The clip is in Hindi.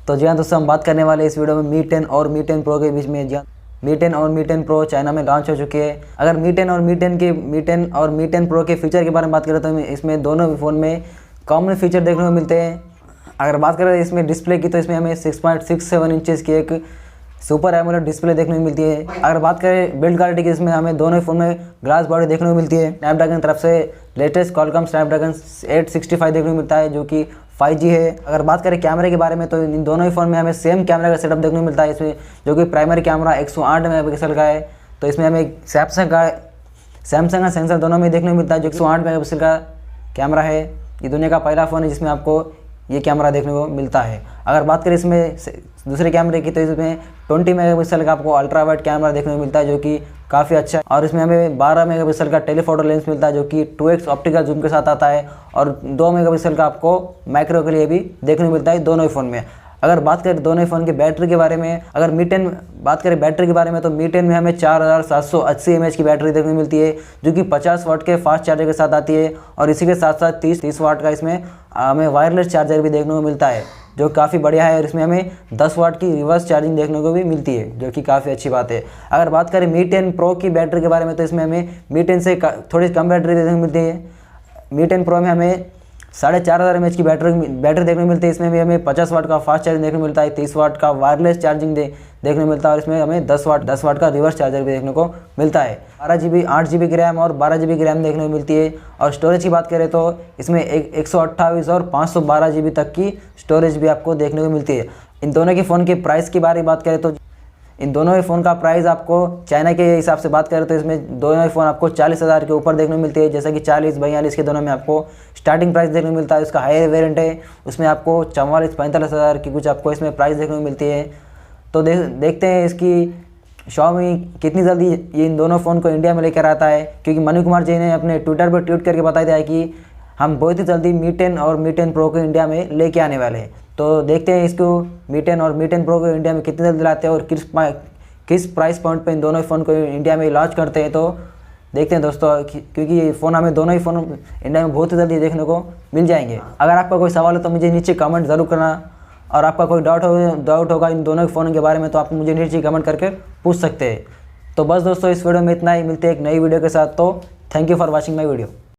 तो जी हाँ दोस्तों, हम बात करने वाले इस वीडियो में मी 10 और मी 10 प्रो के बीच में। जी मी 10 और मी 10 प्रो चाइना में लॉन्च हो चुकी है। अगर मी 10 और मी 10 प्रो के फीचर के बारे में बात करें तो इसमें दोनों फ़ोन में कॉमन फीचर देखने को मिलते हैं। अगर बात करें इसमें डिस्प्ले की तो इसमें हमें 6.67 इंचेस की एक सुपर एमोलेड डिस्प्ले देखने को मिलती है। अगर बात करें बिल्ड क्वालिटी की, इसमें हमें दोनों फ़ोन में ग्लास बॉडी देखने को मिलती है। स्नैपड्रैगन तरफ से लेटेस्ट कॉलकॉम स्नैपड्रैगन 865 देखने को मिलता है जो कि 5G है। अगर बात करें कैमरे के बारे में तो इन दोनों ही फ़ोन में हमें सेम कैमरा का सेटअप देखने को मिलता है इसमें, जो कि प्राइमरी कैमरा 108 मेगापिक्सल का है। तो इसमें हमें सैमसंग का सेंसर दोनों में देखने को मिलता है जो 108 मेगापिक्सल का कैमरा है। ये दुनिया का पहला फ़ोन है जिसमें आपको ये कैमरा देखने को मिलता है। अगर बात करें इसमें दूसरे कैमरे की तो इसमें 20 मेगापिक्सल का आपको अल्ट्रा वाइड कैमरा देखने को मिलता है जो कि काफ़ी अच्छा है। और इसमें हमें 12 मेगापिक्सल का टेलीफोटो लेंस मिलता है जो कि 2x ऑप्टिकल जूम के साथ आता है, और 2 मेगापिक्सल का आपको मैक्रो के लिए भी देखने को मिलता है दोनों ही फ़ोन में। अगर बात करें दोनों ही फ़ोन की बैटरी के बारे में, अगर मी 10 बात करें बैटरी के बारे में तो मी 10 में हमें 4780 mAh की बैटरी देखने को मिलती है जो कि 50 वाट के फास्ट चार्जर के साथ आती है। और इसी के साथ साथ 30 वाट का इसमें हमें वायरलेस चार्जर भी देखने को मिलता है जो काफ़ी बढ़िया है। और इसमें हमें 10 वाट की रिवर्स चार्जिंग देखने को भी मिलती है जो कि काफ़ी अच्छी बात है। अगर बात करें मी 10 प्रो की बैटरी के बारे में तो इसमें हमें मी 10 से थोड़ी कम बैटरी देखने को मिलती है। मी 10 प्रो में हमें 4500 mAh की बैटरी देखने को मिलती है। इसमें भी हमें 50 वाट का फास्ट चार्जिंग देखने को मिलता है, 30 वाट का वायरलेस चार्जिंग देखने को मिलता है, और इसमें हमें 10 वाट का रिवर्स चार्जर भी देखने को मिलता है। 12GB 8GB की रैम और 12GB की रैम देखने को मिलती है। और स्टोरेज की बात करें तो इसमें 128 और 512GB तक की स्टोरेज भी आपको देखने को मिलती है। इन दोनों के फ़ोन के प्राइस की बात करें तो इन दोनों ही फ़ोन का प्राइस आपको चाइना के हिसाब से बात करें तो इसमें दोनों ही फ़ोन आपको 40,000 के ऊपर देखने को मिलती है, जैसा कि 40-42 के दोनों में आपको स्टार्टिंग प्राइस देखने को मिलता है। उसका हायर वेरिएंट है उसमें आपको 44-45,000 की कुछ आपको इसमें प्राइस देखने को मिलती है। तो देखते हैं इसकी Xiaomi कितनी जल्दी ये इन दोनों फ़ोन को इंडिया में लेकर आता है, क्योंकि मनु कुमार जी ने अपने ट्विटर पर ट्वीट करके बताया था कि हम बहुत ही जल्दी मी 10 और मी 10 प्रो को इंडिया में लेके आने वाले हैं। तो देखते हैं इसको मी 10 और मी 10 प्रो को इंडिया में कितनी जल्दी लाते हैं और किस प्राइस पॉइंट पे इन दोनों ही फ़ोन को इंडिया में लॉन्च करते हैं। तो देखते हैं दोस्तों, क्योंकि ये फ़ोन हमें दोनों ही फ़ोन इंडिया में बहुत ही जल्दी देखने को मिल जाएंगे। अगर आपका कोई सवाल हो तो मुझे नीचे कमेंट ज़रूर करना, और आपका कोई डाउट होगा इन दोनों फ़ोन के बारे में तो आप मुझे नीचे कमेंट करके पूछ सकते हैं। तो बस दोस्तों, इस वीडियो में इतना ही। मिलते हैं एक नई वीडियो के साथ। तो thank you for watching my video.